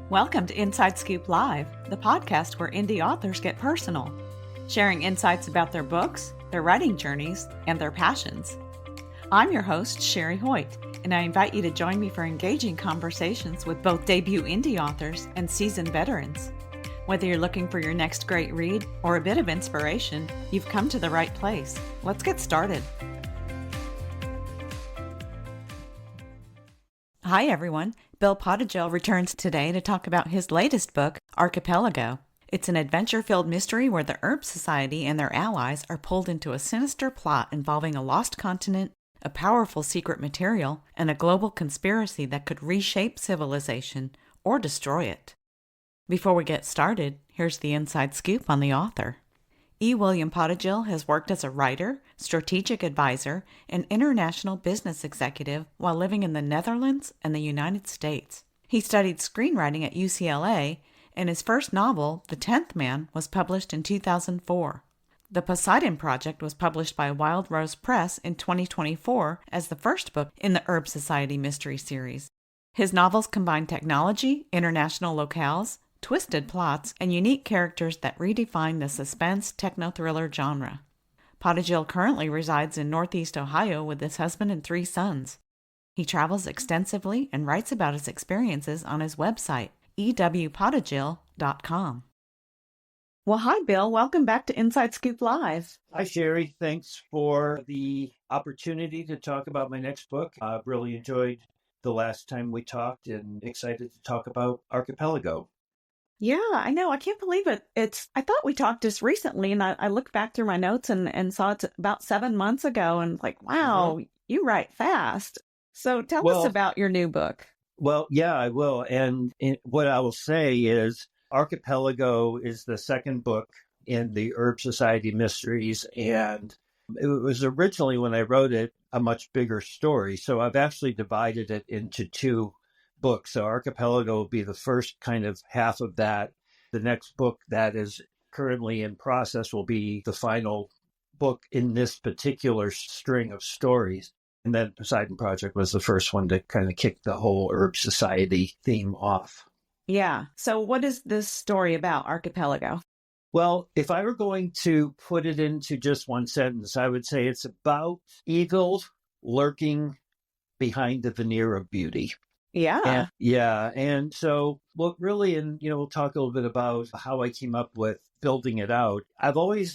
Welcome to Inside Scoop Live, the podcast where indie authors get personal, sharing insights about their books, their writing journeys, and their passions. I'm your host, Sherry Hoyt, and I invite you to join me for engaging conversations with both debut indie authors and seasoned veterans. Whether you're looking for your next great read or a bit of inspiration, you've come to the right place. Let's get started. Hi, everyone. Bill Podojil returns today to talk about his latest book, Archipelago. It's an adventure-filled mystery where the Herb Society and their allies are pulled into a sinister plot involving a lost continent, a powerful secret material, and a global conspiracy that could reshape civilization or destroy it. Before we get started, here's the inside scoop on the author. E. William Podojil has worked as a writer, strategic advisor, and international business executive while living in the Netherlands and the United States. He studied screenwriting at UCLA, and his first novel, The 10th Man, was published in 2004. The Poseidon Project was published by Wild Rose Press in 2024 as the first book in the Herb Society mystery series. His novels combine technology, international locales, twisted plots, and unique characters that redefine the suspense techno-thriller genre. Podojil currently resides in Northeast Ohio with his husband and 3 sons. He travels extensively and writes about his experiences on his website, ewpodojil.com. Well, hi, Bill. Welcome back to Inside Scoop Live. Hi, Sherry. Thanks for the opportunity to talk about my next book. I've really enjoyed the last time we talked and excited to talk about Archipelago. Yeah, I know. I can't believe it. I thought we talked just recently, and I looked back through my notes and saw it's about 7 months ago, and like, wow, You write fast. So tell us about your new book. Well, yeah, I will. And what I will say is Archipelago is the second book in the Herb Society mysteries, and it was originally, when I wrote it, a much bigger story. So I've actually divided it into 2 books. So Archipelago will be the first kind of half of that. The next book that is currently in process will be the final book in this particular string of stories. And then Poseidon Project was the first one to kind of kick the whole Herb Society theme off. Yeah. So what is this story about, Archipelago? Well, if I were going to put it into just one sentence, I would say it's about evil lurking behind the veneer of beauty. Yeah. And so what really, and we'll talk a little bit about how I came up with building it out. I've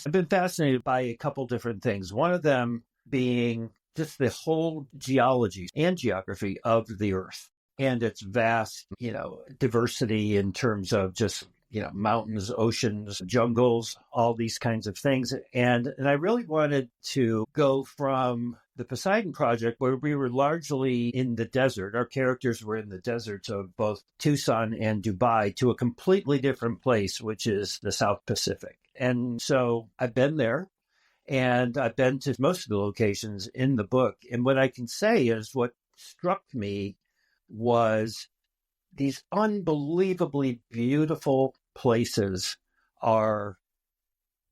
been fascinated by a couple different things. One of them being just the whole geology and geography of the Earth and its vast, diversity in terms of just, mountains, oceans, jungles, all these kinds of things. And I really wanted to go from the Poseidon Project, where we were largely in the desert. Our characters were in the deserts of both Tucson and Dubai, to a completely different place, which is the South Pacific. And so I've been there, and I've been to most of the locations in the book. And what I can say is what struck me was these unbelievably beautiful places are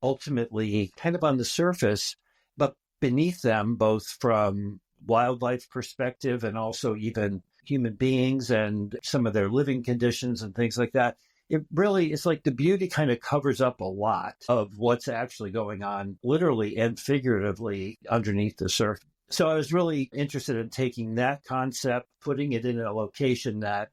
ultimately kind of on the surface, but beneath them, both from wildlife perspective and also even human beings and some of their living conditions and things like that, it's like the beauty kind of covers up a lot of what's actually going on, literally and figuratively, underneath the surface. So I was really interested in taking that concept, putting it in a location that,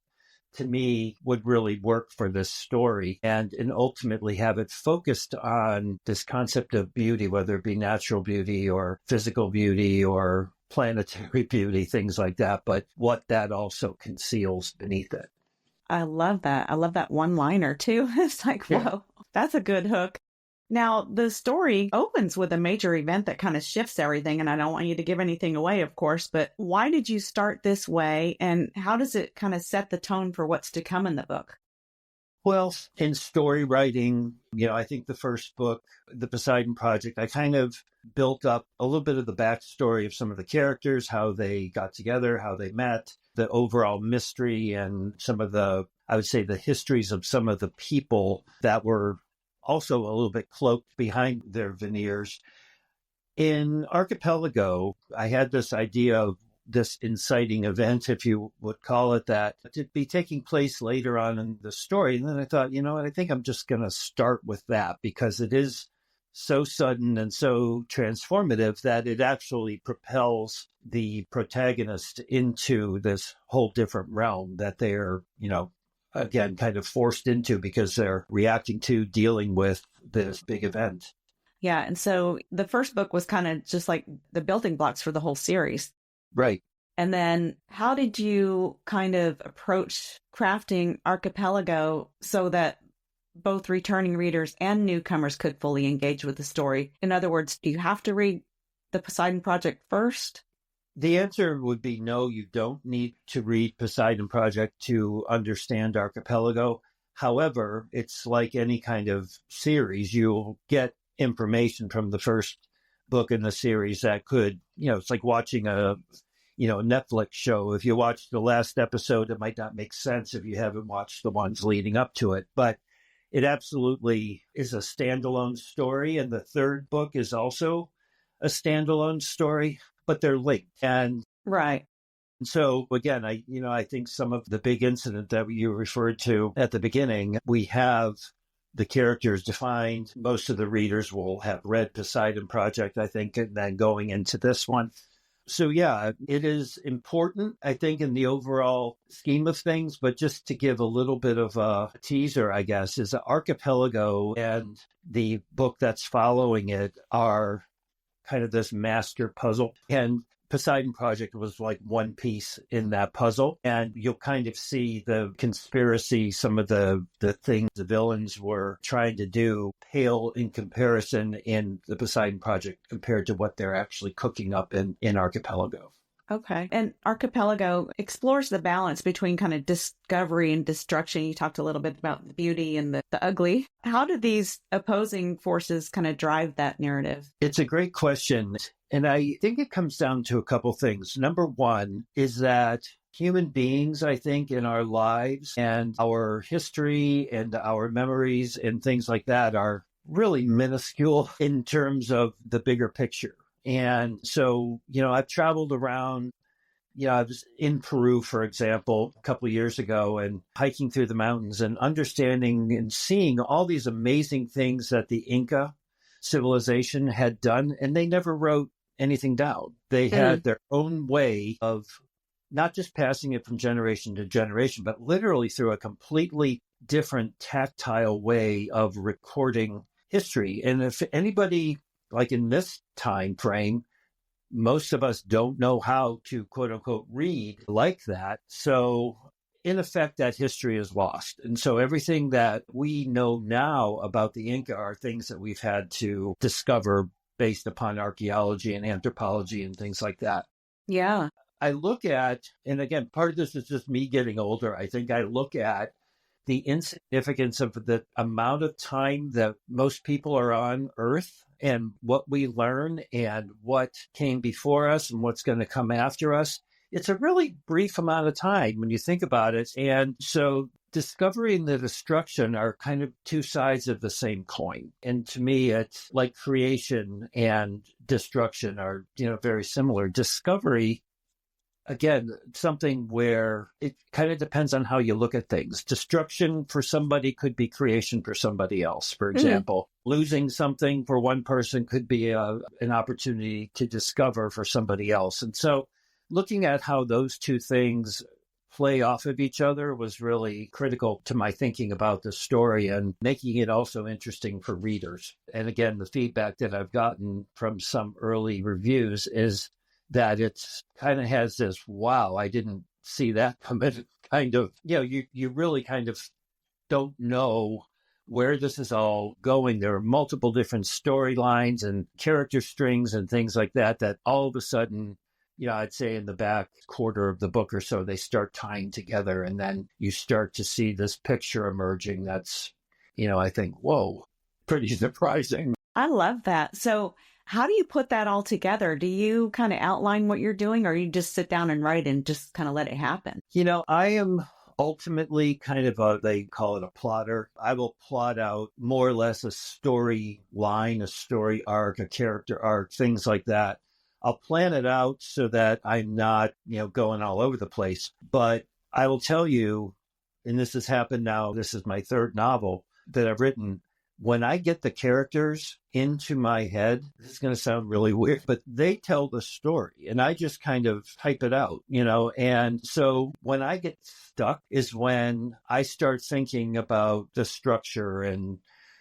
to me, would really work for this story, and ultimately have it focused on this concept of beauty, whether it be natural beauty or physical beauty or planetary beauty, things like that, but what that also conceals beneath it. I love that. I love that one-liner too. It's like, whoa, That's a good hook. Now, the story opens with a major event that kind of shifts everything, and I don't want you to give anything away, of course, but why did you start this way, and how does it kind of set the tone for what's to come in the book? Well, in story writing, I think the first book, The Poseidon Project, I kind of built up a little bit of the backstory of some of the characters, how they got together, how they met, the overall mystery, and some of the histories of some of the people that were also a little bit cloaked behind their veneers. In Archipelago, I had this idea of this inciting event, if you would call it that, to be taking place later on in the story. And then I thought, you know what, I think I'm just going to start with that because it is so sudden and so transformative that it actually propels the protagonist into this whole different realm that they're, again, kind of forced into because they're reacting to dealing with this big event. Yeah. And so the first book was kind of just like the building blocks for the whole series. Right. And then how did you kind of approach crafting Archipelago so that both returning readers and newcomers could fully engage with the story? In other words, do you have to read the Poseidon Project first? The answer would be no, you don't need to read Poseidon Project to understand Archipelago. However, it's like any kind of series. You'll get information from the first book in the series that could, it's like watching a Netflix show. If you watch the last episode, it might not make sense if you haven't watched the ones leading up to it. But it absolutely is a standalone story. And the third book is also a standalone story, but they're linked. And right. So again, I think some of the big incident that you referred to at the beginning, we have the characters defined. Most of the readers will have read Poseidon Project, I think, and then going into this one. So yeah, it is important, I think, in the overall scheme of things, but just to give a little bit of a teaser, I guess, is Archipelago and the book that's following it are kind of this master puzzle. And Poseidon Project was like one piece in that puzzle. And you'll kind of see the conspiracy, some of the things the villains were trying to do pale in comparison in the Poseidon Project compared to what they're actually cooking up in Archipelago. Okay. And Archipelago explores the balance between kind of discovery and destruction. You talked a little bit about the beauty and the ugly. How do these opposing forces kind of drive that narrative? It's a great question. And I think it comes down to a couple things. Number one is that human beings, I think, in our lives and our history and our memories and things like that are really minuscule in terms of the bigger picture. And so, I've traveled around, I was in Peru, for example, a couple of years ago and hiking through the mountains and understanding and seeing all these amazing things that the Inca civilization had done. And they never wrote anything down. They had their own way of not just passing it from generation to generation, but literally through a completely different tactile way of recording history. And if anybody, like in this time frame, most of us don't know how to, quote unquote, read like that. So in effect, that history is lost. And so everything that we know now about the Inca are things that we've had to discover based upon archaeology and anthropology and things like that. Yeah. I look at, and again, part of this is just me getting older. I think I look at the insignificance of the amount of time that most people are on Earth and what we learn and what came before us and what's going to come after us. It's a really brief amount of time when you think about it. And so discovery and the destruction are kind of two sides of the same coin. And to me, it's like creation and destruction are, very similar. Discovery, again, something where it kind of depends on how you look at things. Destruction for somebody could be creation for somebody else. For example, losing something for one person could be an opportunity to discover for somebody else. And so looking at how those two things play off of each other was really critical to my thinking about the story and making it also interesting for readers. And again, the feedback that I've gotten from some early reviews is that it's kind of has this, wow, I didn't see that coming kind of, you really kind of don't know where this is all going. There are multiple different storylines and character strings and things like that, that all of a sudden, I'd say in the back quarter of the book or so, they start tying together. And then you start to see this picture emerging that's, I think, whoa, pretty surprising. I love that. So how do you put that all together? Do you kind of outline what you're doing, or you just sit down and write and just kind of let it happen? I am ultimately kind of they call it a plotter. I will plot out more or less a story line, a story arc, a character arc, things like that. I'll plan it out so that I'm not, going all over the place. But I will tell you, and this has happened now, this is my third novel that I've written. When I get the characters into my head, this is going to sound really weird, but they tell the story and I just kind of type it out, And so when I get stuck is when I start thinking about the structure and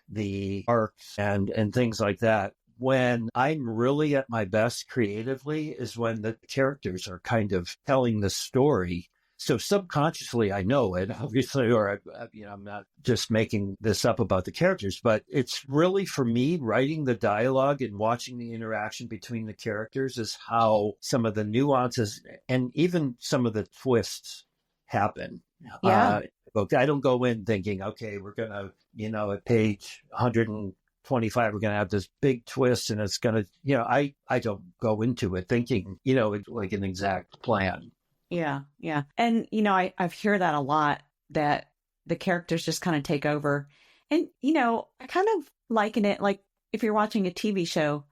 the arcs and things like that. When I'm really at my best creatively is when the characters are kind of telling the story. So subconsciously, I know it, obviously, or I'm not just making this up about the characters, but it's really for me, writing the dialogue and watching the interaction between the characters is how some of the nuances and even some of the twists happen. Yeah. I don't go in thinking, okay, we're going to, at page 125, we're going to have this big twist and it's going to, I don't go into it thinking, like an exact plan. Yeah, yeah. And, I've heard that a lot, that the characters just kind of take over. And, I kind of liken it like if you're watching a TV show,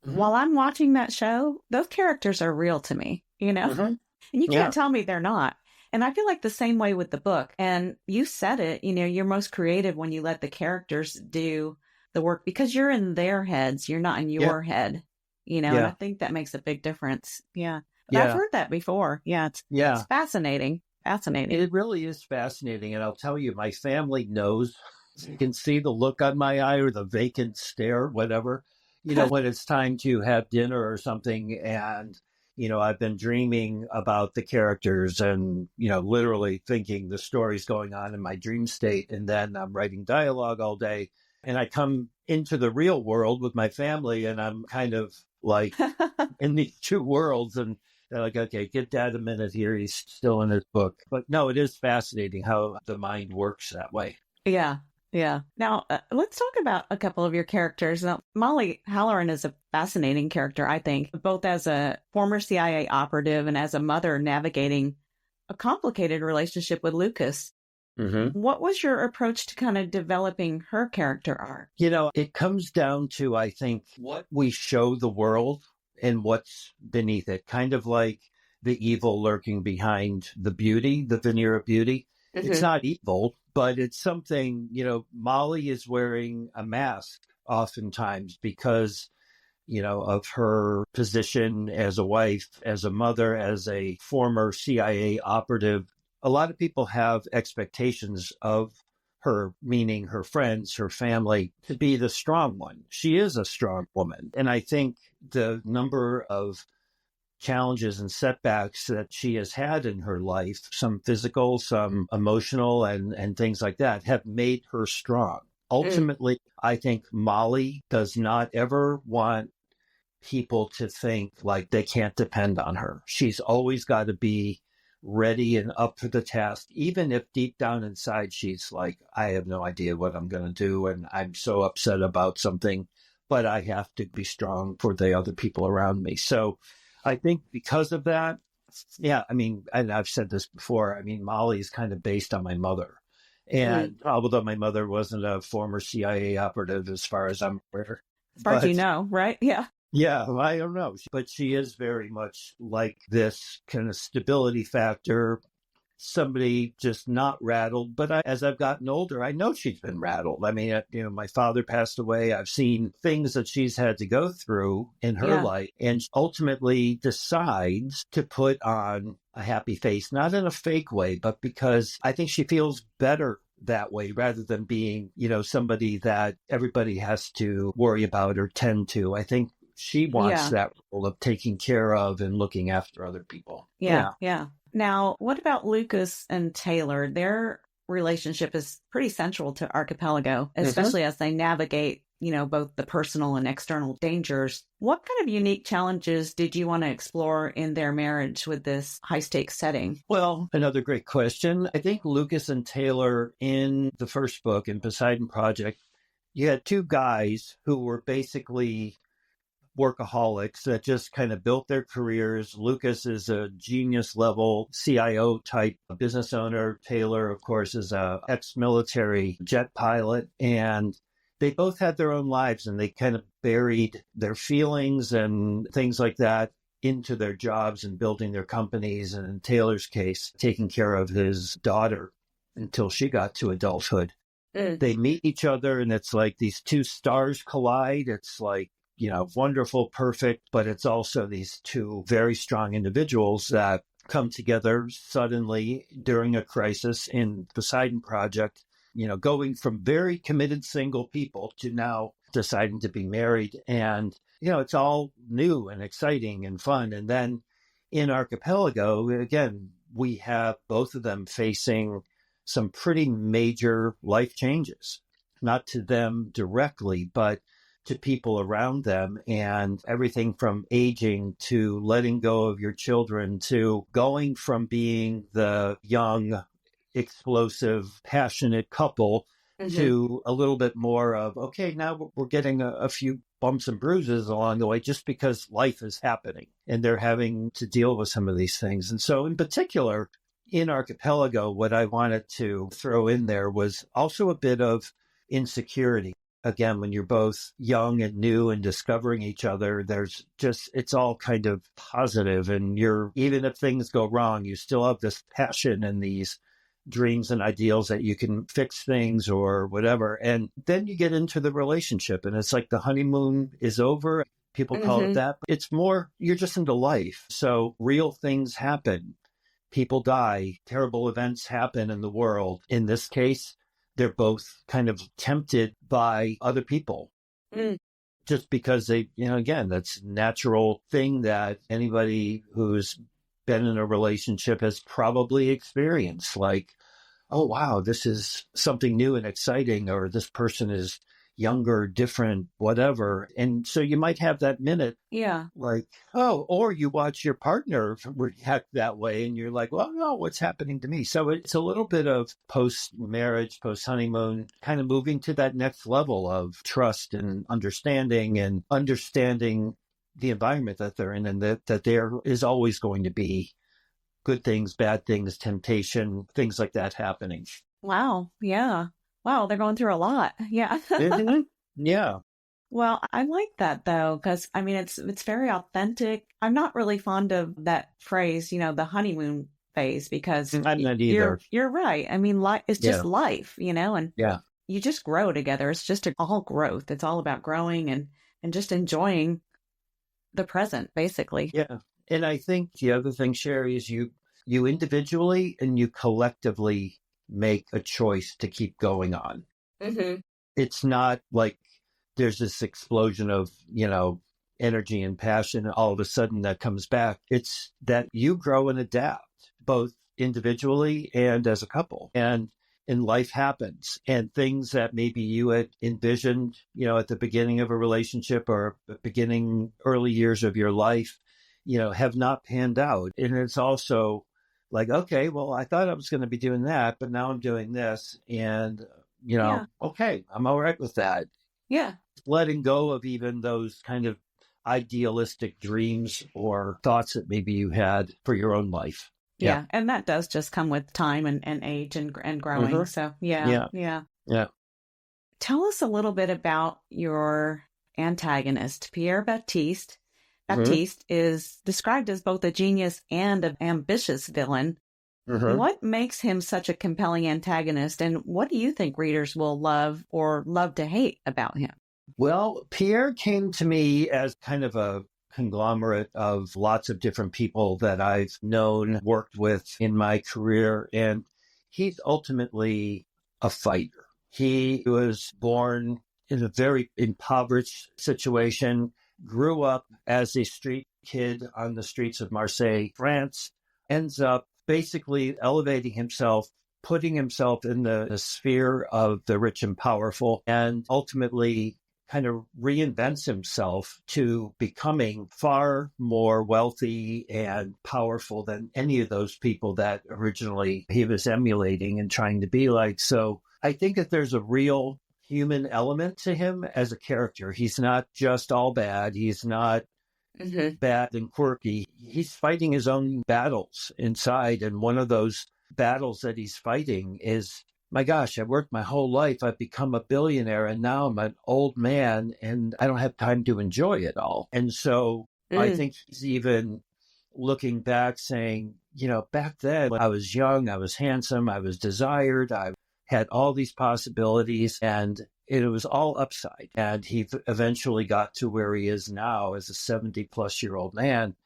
while I'm watching that show, those characters are real to me, Mm-hmm. And you can't tell me they're not. And I feel like the same way with the book. And you said it, you're most creative when you let the characters do the work because you're in their heads. You're not in your head, and I think that makes a big difference. Yeah. But I've heard that before. Yeah. It's fascinating. Fascinating. It really is fascinating. And I'll tell you, my family knows. You can see the look on my eye or the vacant stare, whatever, when it's time to have dinner or something. And, I've been dreaming about the characters and, literally thinking the story's going on in my dream state. And then I'm writing dialogue all day. And I come into the real world with my family and I'm kind of like in these two worlds. And they're like, okay, get Dad a minute here. He's still in his book. But no, it is fascinating how the mind works that way. Yeah. Yeah. Now, let's talk about a couple of your characters. Now, Molly Halloran is a fascinating character, I think, both as a former CIA operative and as a mother navigating a complicated relationship with Lukas. Mm-hmm. What was your approach to kind of developing her character arc? It comes down to, I think, what we show the world and what's beneath it, kind of like the evil lurking behind the beauty, the veneer of beauty. Mm-hmm. It's not evil, but it's something, Molly is wearing a mask oftentimes because, of her position as a wife, as a mother, as a former CIA operative. A lot of people have expectations of her, meaning her friends, her family, to be the strong one. She is a strong woman. And I think the number of challenges and setbacks that she has had in her life, some physical, some emotional, and things like that, have made her strong. Ultimately, I think Molly does not ever want people to think like they can't depend on her. She's always got to be ready and up for the task, even if deep down inside she's like, I have no idea what I'm going to do and I'm so upset about something, but I have to be strong for the other people around me. So I think because of that, and I've said this before, Molly is kind of based on my mother. And although my mother wasn't a former CIA operative, as far as I'm aware. As far as you know, right? Yeah. Yeah, I don't know. But she is very much like this kind of stability factor, somebody just not rattled. But as I've gotten older, I know she's been rattled. My father passed away. I've seen things that she's had to go through in her life, and ultimately decides to put on a happy face, not in a fake way, but because I think she feels better that way rather than being, somebody that everybody has to worry about or tend to. I think she wants that role of taking care of and looking after other people. Yeah. Now, what about Lukas and Taylor? Their relationship is pretty central to Archipelago, especially as they navigate, both the personal and external dangers. What kind of unique challenges did you want to explore in their marriage with this high-stakes setting? Well, another great question. I think Lukas and Taylor in the first book, in Poseidon Project, you had two guys who were basically workaholics that just kind of built their careers. Lukas is a genius level CIO type business owner. Taylor, of course, is a ex-military jet pilot. And they both had their own lives, and they kind of buried their feelings and things like that into their jobs and building their companies. And in Taylor's case, taking care of his daughter until she got to adulthood. They meet each other, and it's like these two stars collide. It's like, wonderful, perfect, but it's also these two very strong individuals that come together suddenly during a crisis in Poseidon Project, going from very committed single people to now deciding to be married. And, it's all new and exciting and fun. And then in Archipelago, again, we have both of them facing some pretty major life changes, not to them directly, but to people around them, and everything from aging to letting go of your children to going from being the young, explosive, passionate couple to a little bit more of, okay, now we're getting a few bumps and bruises along the way just because life is happening and they're having to deal with some of these things. And so in particular, in Archipelago, what I wanted to throw in there was also a bit of insecurity. Again, when you're both young and new and discovering each other, it's all kind of positive. And even if things go wrong, you still have this passion and these dreams and ideals that you can fix things or whatever. And then you get into the relationship, and it's like the honeymoon is over. People call it that. But it's more, you're just into life. So real things happen. People die. Terrible events happen in the world. In this case, they're both kind of tempted by other people just because they, again, that's a natural thing that anybody who's been in a relationship has probably experienced. Like, oh, wow, this is something new and exciting, or this person is younger, different, whatever. And so you might have that minute. Yeah. Like, oh, or you watch your partner react that way and you're like, well, no, what's happening to me? So it's a little bit of post-marriage, post-honeymoon, kind of moving to that next level of trust and understanding the environment that they're in, and that there is always going to be good things, bad things, temptation, things like that happening. Wow. Yeah. Wow, they're going through a lot. Yeah. Yeah. Well, I like that though, because I mean, it's very authentic. I'm not really fond of that phrase, the honeymoon phase, because I'm not either. You're right. I mean, it's just life, and you just grow together. It's just all growth. It's all about growing and just enjoying the present, basically. Yeah. And I think the other thing, Sherry, is you individually and you collectively make a choice to keep going on. It's not like there's this explosion of, energy and passion all of a sudden that comes back. It's that you grow and adapt, both individually and as a couple. And life happens, and things that maybe you had envisioned, at the beginning of a relationship or the beginning early years of your life, have not panned out. And it's also like, okay, well, I thought I was going to be doing that, but now I'm doing this. And, okay, I'm all right with that. Yeah. Letting go of even those kind of idealistic dreams or thoughts that maybe you had for your own life. Yeah. And that does just come with time and age and growing. So, yeah. Tell us a little bit about your antagonist, Pierre Baptiste. Baptiste is described as both a genius and an ambitious villain. What makes him such a compelling antagonist, and what do you think readers will love or love to hate about him? Well, Pierre came to me as kind of a conglomerate of lots of different people that I've known, worked with in my career, and he's ultimately a fighter. He was born in a very impoverished situation, grew up as a street kid on the streets of Marseille, France, ends up basically elevating himself, putting himself in the sphere of the rich and powerful, and ultimately kind of reinvents himself to becoming far more wealthy and powerful than any of those people that originally he was emulating and trying to be like. So I think that there's a real human element to him as a character. He's not just all bad. He's not bad and quirky. He's fighting his own battles inside. And one of those battles that he's fighting is my gosh, I worked my whole life. I've become a billionaire and now I'm an old man and I don't have time to enjoy it all. And so I Mm, think he's even looking back saying, back then when I was young, I was handsome, I was desired, I had all these possibilities and it was all upside. And he eventually got to where he is now as a 70-plus-year-old man.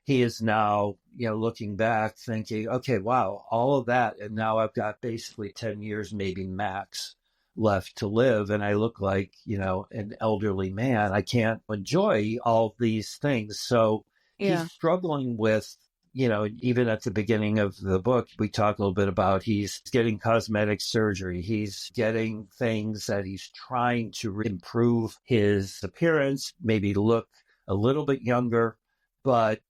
He is now, looking back thinking, okay, wow, all of that. And now I've got basically 10 years, maybe max left to live. And I look like, an elderly man. I can't enjoy all these things. So he's yeah. struggling with, even at the beginning of the book, we talk a little bit about he's getting cosmetic surgery. He's getting things that he's trying to improve his appearance, maybe look a little bit younger, but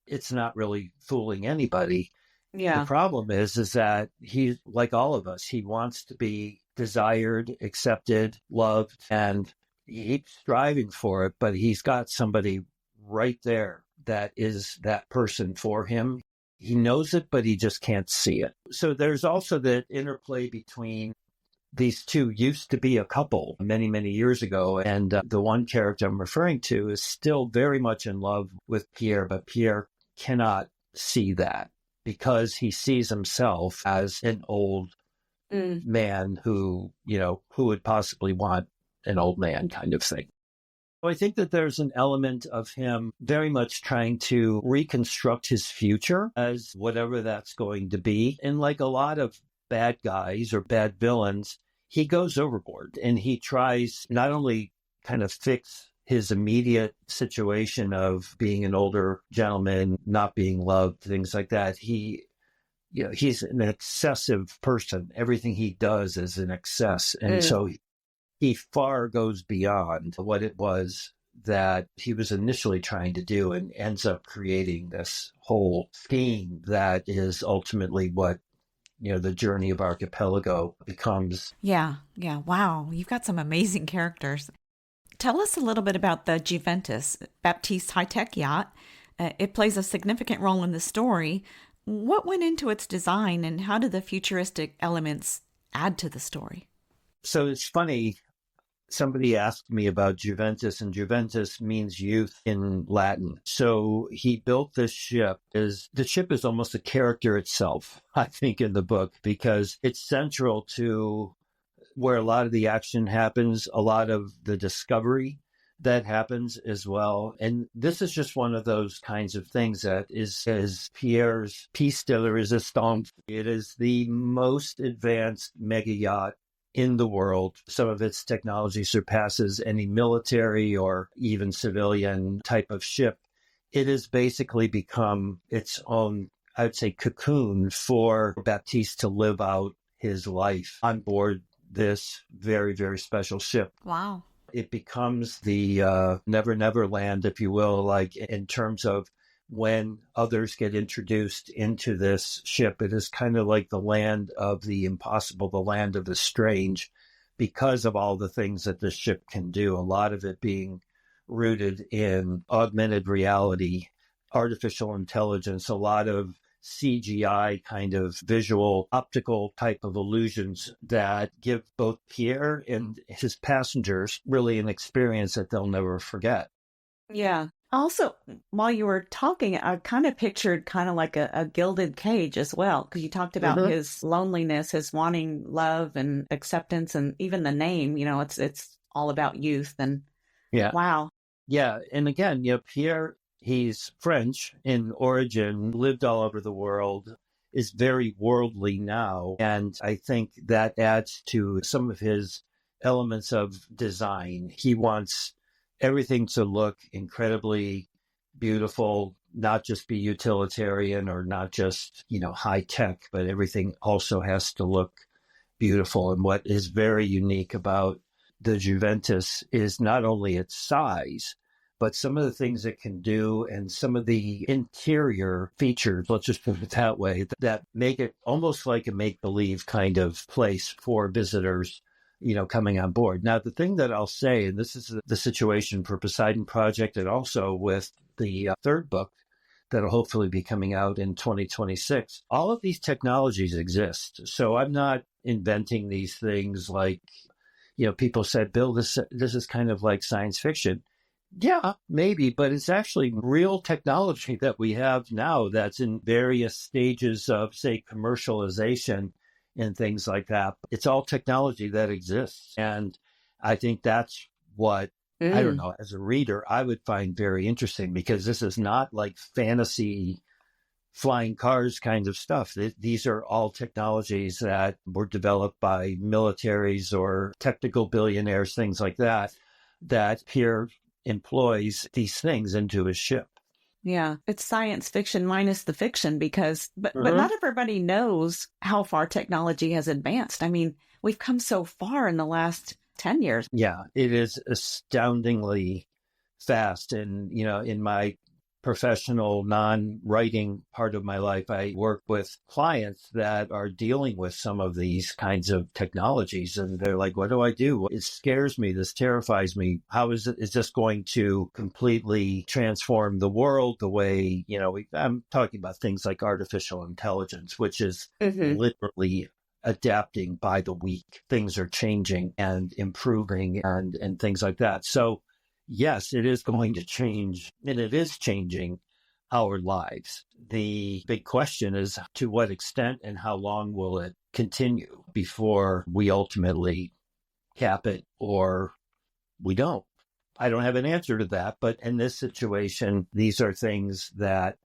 it's not really fooling anybody. The Yeah. problem is that he, like all of us, he wants to be desired, accepted, loved, and he's striving for it, but he's got somebody right there that is that person for him. He knows it, but he just can't see it. So there's also that interplay between these two used to be a couple many, many years ago. And the one character I'm referring to is still very much in love with Pierre, but Pierre cannot see that because he sees himself as an old Mm, man who would possibly want an old man kind of thing. So I think that there's an element of him very much trying to reconstruct his future as whatever that's going to be. And like a lot of bad guys or bad villains, he goes overboard and he tries not only kind of fix his immediate situation of being an older gentleman, not being loved, things like that. He's an excessive person. Everything he does is an excess. And mm. so he far goes beyond what it was that he was initially trying to do and ends up creating this whole scheme that is ultimately what, the journey of Archipelago becomes. Yeah. Yeah. Wow. You've got some amazing characters. Tell us a little bit about the Juventus, Baptiste high-tech yacht. It plays a significant role in the story. What went into its design and how did the futuristic elements add to the story? So it's funny. Somebody asked me about Juventus, and Juventus means youth in Latin. So he built this ship. The ship is almost a character itself, I think, in the book, because it's central to where a lot of the action happens, a lot of the discovery that happens as well. And this is just one of those kinds of things that is, as Pierre's piece de la resistance, it is the most advanced mega yacht in the world. Some of its technology surpasses any military or even civilian type of ship. It has basically become its own, I would say, cocoon for Baptiste to live out his life on board this very, very special ship. Wow. It becomes the Never Never Land, if you will, like in terms of when others get introduced into this ship. It is kind of like the land of the impossible, the land of the strange, because of all the things that this ship can do, a lot of it being rooted in augmented reality, artificial intelligence, a lot of CGI kind of visual, optical type of illusions that give both Pierre and his passengers really an experience that they'll never forget. Yeah. Also, while you were talking, I kind of pictured kind of like a gilded cage as well, because you talked about Mm-hmm. his loneliness, his wanting love and acceptance, and even the name. It's all about youth. And Yeah. wow. Yeah. And again, Pierre, he's French in origin, lived all over the world, is very worldly now. And I think that adds to some of his elements of design. He wants everything to look incredibly beautiful, not just be utilitarian or not just, high tech, but everything also has to look beautiful. And what is very unique about the Juventus is not only its size, but some of the things it can do and some of the interior features, let's just put it that way, that make it almost like a make-believe kind of place for visitors, coming on board. Now, the thing that I'll say, and this is the situation for Poseidon Project and also with the third book that'll hopefully be coming out in 2026. All of these technologies exist. So I'm not inventing these things like, people said, Bill, this is kind of like science fiction. Yeah, maybe, but it's actually real technology that we have now that's in various stages of, say, commercialization and things like that. It's all technology that exists. And I think that's what, I don't know, as a reader, I would find very interesting, because this is not like fantasy flying cars kind of stuff. These are all technologies that were developed by militaries or technical billionaires, things like that, that Pierre employs these things into his ship. Yeah, it's science fiction minus the fiction, because, but not everybody knows how far technology has advanced. I mean, we've come so far in the last 10 years. Yeah, it is astoundingly fast. And, in my professional non-writing part of my life, I work with clients that are dealing with some of these kinds of technologies, and they're like, what do I do? It scares me. This terrifies me. How is this going to completely transform the world the way, I'm talking about things like artificial intelligence, which is literally adapting by the week. Things are changing and improving and things like that. So yes, it is going to change, and it is changing our lives. The big question is, to what extent and how long will it continue before we ultimately cap it, or we don't? I don't have an answer to that, but in this situation, these are things that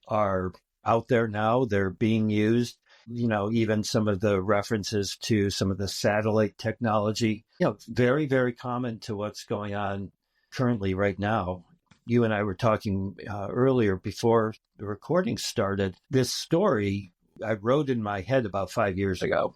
are out there now. They're being used. Even some of the references to some of the satellite technology, very, very common to what's going on currently right now. You and I were talking earlier before the recording started. This story I wrote in my head about 5 years ago.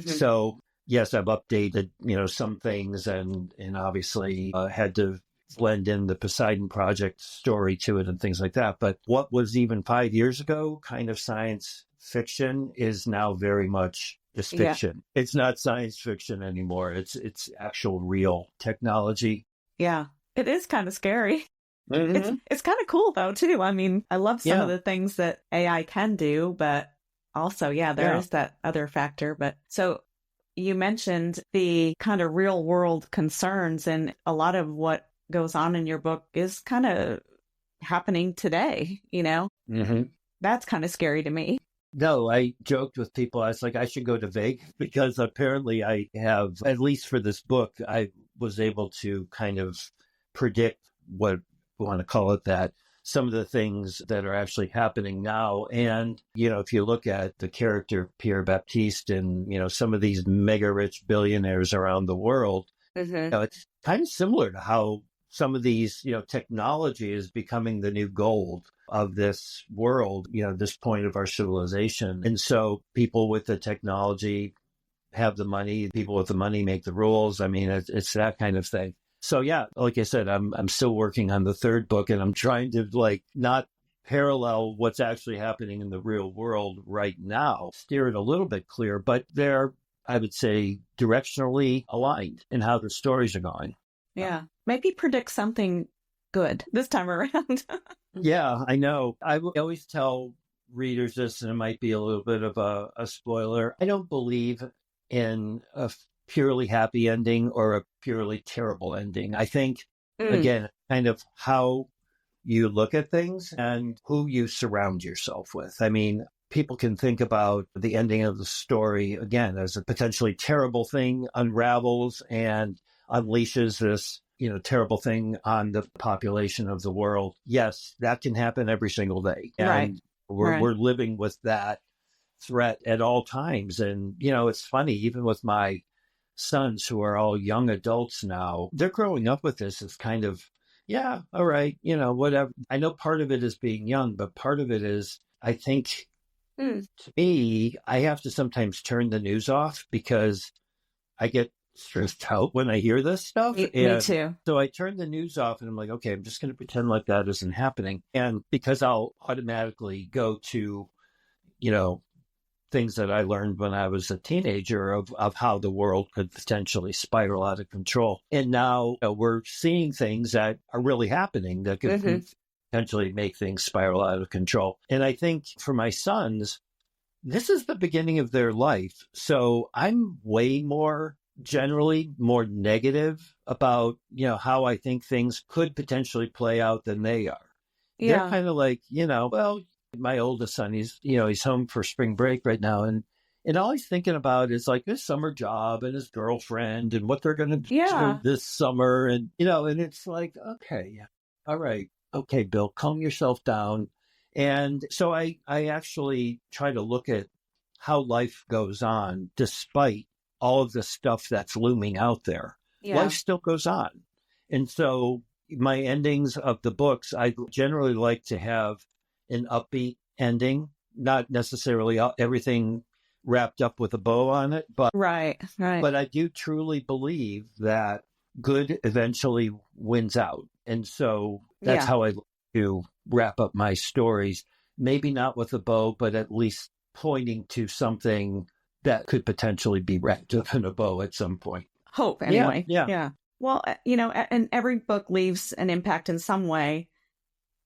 So yes, I've updated, some things and obviously had to blend in the Poseidon Project story to it and things like that. But what was even 5 years ago kind of science fiction is now very much just fiction. Yeah. It's not science fiction anymore. It's actual real technology. Yeah. It is kind of scary. It's kind of cool, though, too. I mean, I love some of the things that AI can do, but also, there is that other factor. But so you mentioned the kind of real world concerns, and a lot of what goes on in your book is kind of happening today, That's kind of scary to me. No, I joked with people. I was like, I should go to Vegas, because apparently I have, at least for this book, I was able to kind of predict what we want to call it, that some of the things that are actually happening now. And, if you look at the character Pierre Baptiste and, some of these mega rich billionaires around the world, it's kind of similar to how some of these, technology is becoming the new gold of this world, this point of our civilization. And so people with the technology have the money, people with the money make the rules. I mean, it's that kind of thing. So yeah, like I said, I'm still working on the third book, and I'm trying to not parallel what's actually happening in the real world right now, steer it a little bit clear, but they're, I would say, directionally aligned in how the stories are going. Yeah. Maybe predict something good this time around. Yeah, I know. I always tell readers this, and it might be a little bit of a spoiler. I don't believe in a purely happy ending or a purely terrible ending. I think, again, kind of how you look at things and who you surround yourself with. I mean, people can think about the ending of the story, again, as a potentially terrible thing unravels and unleashes this, terrible thing on the population of the world. Yes, that can happen every single day. And we're living with that threat at all times. And, it's funny, even with my sons, who are all young adults now, they're growing up with this as kind of, yeah, all right, whatever. I know part of it is being young, but part of it is, I think, to me, I have to sometimes turn the news off, because I get stressed out when I hear this stuff. Me too. So I turn the news off, and I'm like, okay, I'm just going to pretend like that isn't happening. And because I'll automatically go to, things that I learned when I was a teenager of how the world could potentially spiral out of control. And now we're seeing things that are really happening that could potentially make things spiral out of control. And I think for my sons, this is the beginning of their life. So I'm way more generally more negative about, how I think things could potentially play out than they are. They're Yeah. kind of like, well, my oldest son, he's home for spring break right now. And all he's thinking about is like his summer job and his girlfriend and what they're going to do this summer. And, and it's like, okay, all right. Okay, Bill, calm yourself down. And so I actually try to look at how life goes on despite all of the stuff that's looming out there. Yeah. Life still goes on. And so my endings of the books, I generally like to have an upbeat ending, not necessarily everything wrapped up with a bow on it, but right. But I do truly believe that good eventually wins out. And so that's how I like to wrap up my stories. Maybe not with a bow, but at least pointing to something that could potentially be wrapped up in a bow at some point. Hope, anyway. Yeah. Well, and every book leaves an impact in some way.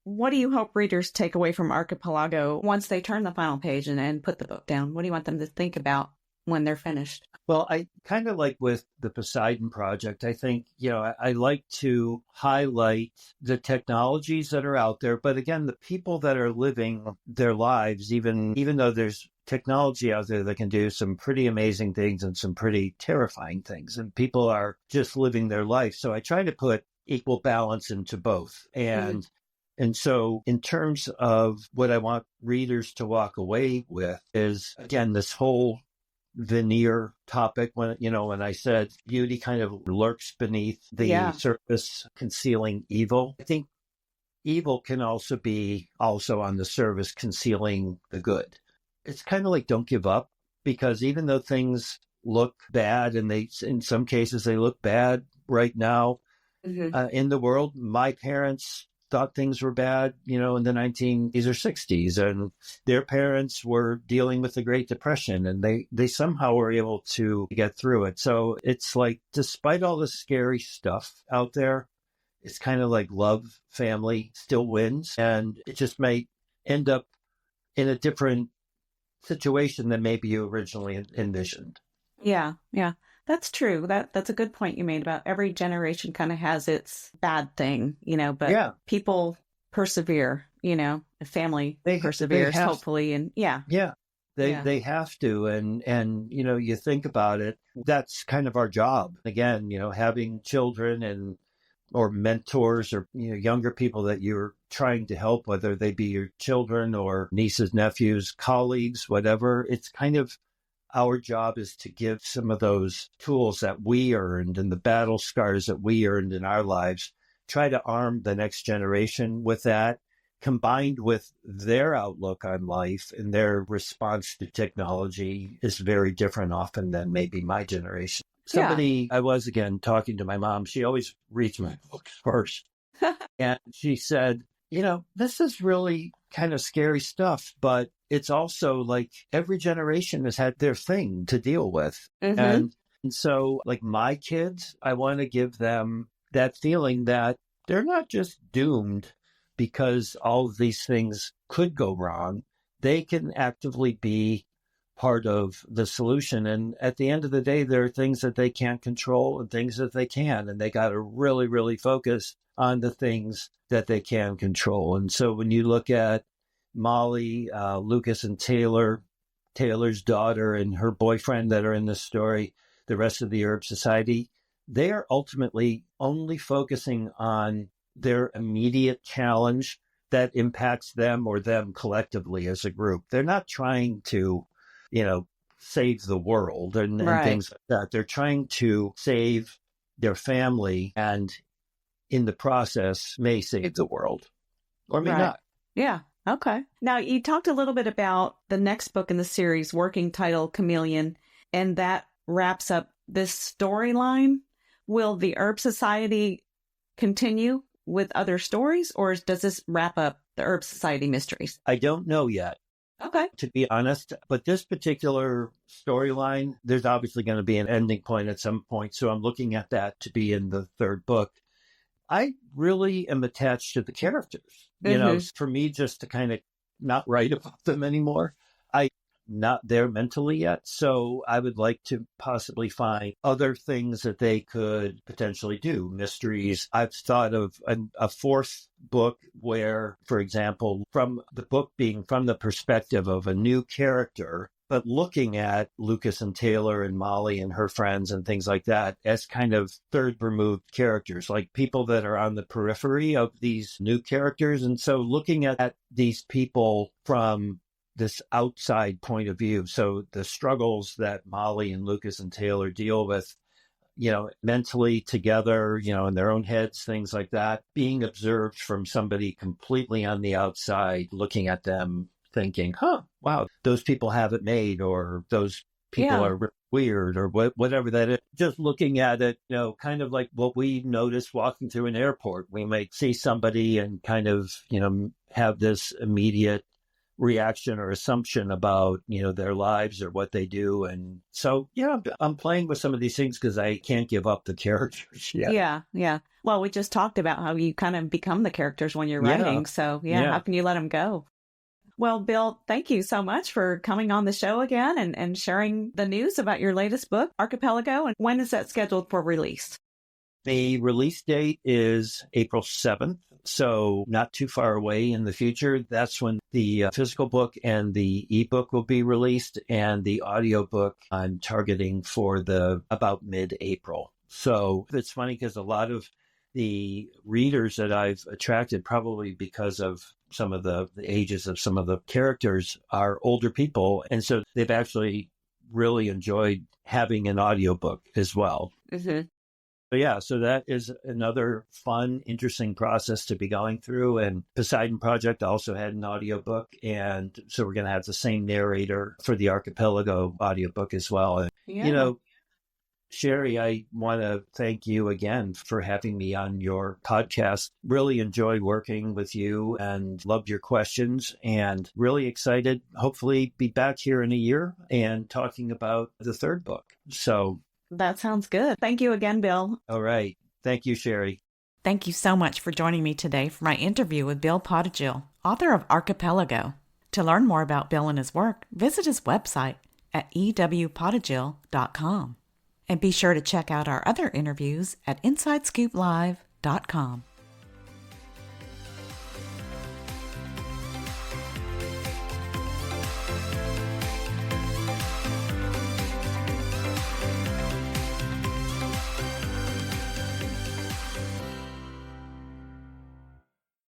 What do you hope readers take away from Archipelago once they turn the final page and put the book down? What do you want them to think about when they're finished? Well, I kind of like with the Poseidon Project, I think, I like to highlight the technologies that are out there. But again, the people that are living their lives, even though there's technology out there that can do some pretty amazing things and some pretty terrifying things, and people are just living their life. So I try to put equal balance into both. And so in terms of what I want readers to walk away with is, again, this whole veneer topic when I said beauty kind of lurks beneath the surface, concealing evil. I think evil can also be on the surface, concealing the good. It's kind of like don't give up, because even though things look bad, and in some cases they look bad right now in the world, my parents thought things were bad, in the 1950s or 60s, and their parents were dealing with the Great Depression, and they somehow were able to get through it. So it's like, despite all the scary stuff out there, it's kind of like love, family still wins, and it just may end up in a different situation than maybe you originally envisioned. Yeah. That's true. That's a good point you made about every generation kind of has its bad thing, but people persevere, the family perseveres, hopefully. And they have to. And, you think about it, that's kind of our job. Again, having children or mentors or, younger people that you're trying to help, whether they be your children or nieces, nephews, colleagues, whatever, it's kind of our job is to give some of those tools that we earned and the battle scars that we earned in our lives, try to arm the next generation with that, combined with their outlook on life and their response to technology is very different often than maybe my generation. I was, again, talking to my mom. She always reads my books first. And she said, this is really kind of scary stuff, but it's also like every generation has had their thing to deal with. And so like my kids, I want to give them that feeling that they're not just doomed because all of these things could go wrong. They can actively be part of the solution. And at the end of the day, there are things that they can't control and things that they can. And they got to really, really focus on the things that they can control. And so when you look at Molly, Lukas and Taylor, Taylor's daughter and her boyfriend that are in this story, the rest of the Herb Society, they are ultimately only focusing on their immediate challenge that impacts them or them collectively as a group. They're not trying to, save the world and things like that. They're trying to save their family and in the process may save the world or may not. Yeah. Okay. Now, you talked a little bit about the next book in the series, working title Chameleon, and that wraps up this storyline. Will the Herb Society continue with other stories, or does this wrap up the Herb Society mysteries? I don't know yet. Okay. To be honest, but this particular storyline, there's obviously going to be an ending point at some point. So I'm looking at that to be in the third book. I really am attached to the characters. For me, just to kind of not write about them anymore, I'm not there mentally yet. So I would like to possibly find other things that they could potentially do, mysteries. I've thought of a fourth book where, for example, from the book being from the perspective of a new character, but looking at Lukas and Taylor and Molly and her friends and things like that as kind of third removed characters, like people that are on the periphery of these new characters. And so looking at these people from this outside point of view. So the struggles that Molly and Lukas and Taylor deal with, mentally together, in their own heads, things like that, being observed from somebody completely on the outside, looking at them thinking, wow, those people have it made, or those people are weird, or whatever that is. Just looking at it, kind of like what we notice walking through an airport. We might see somebody and kind of, have this immediate reaction or assumption about, their lives or what they do. And so, I'm playing with some of these things because I can't give up the characters yet. Yeah. Well, we just talked about how you kind of become the characters when you're writing. So, how can you let them go? Well, Bill, thank you so much for coming on the show again and sharing the news about your latest book, Archipelago. And when is that scheduled for release? The release date is April 7th, so not too far away in the future. That's when the physical book and the ebook will be released, and the audiobook I'm targeting for about mid-April. So it's funny because a lot of the readers that I've attracted, probably because of some of the ages of some of the characters, are older people. And so they've actually really enjoyed having an audiobook as well. Mm-hmm. So that is another fun, interesting process to be going through. And Poseidon Project also had an audiobook. And so we're going to have the same narrator for the Archipelago audiobook as well. And, Sherry, I want to thank you again for having me on your podcast. Really enjoyed working with you and loved your questions, and really excited, hopefully be back here in a year and talking about the third book. So that sounds good. Thank you again, Bill. All right. Thank you, Sherry. Thank you so much for joining me today for my interview with Bill Podojil, author of Archipelago. To learn more about Bill and his work, visit his website at ewpodojil.com. And be sure to check out our other interviews at InsideScoopLive.com.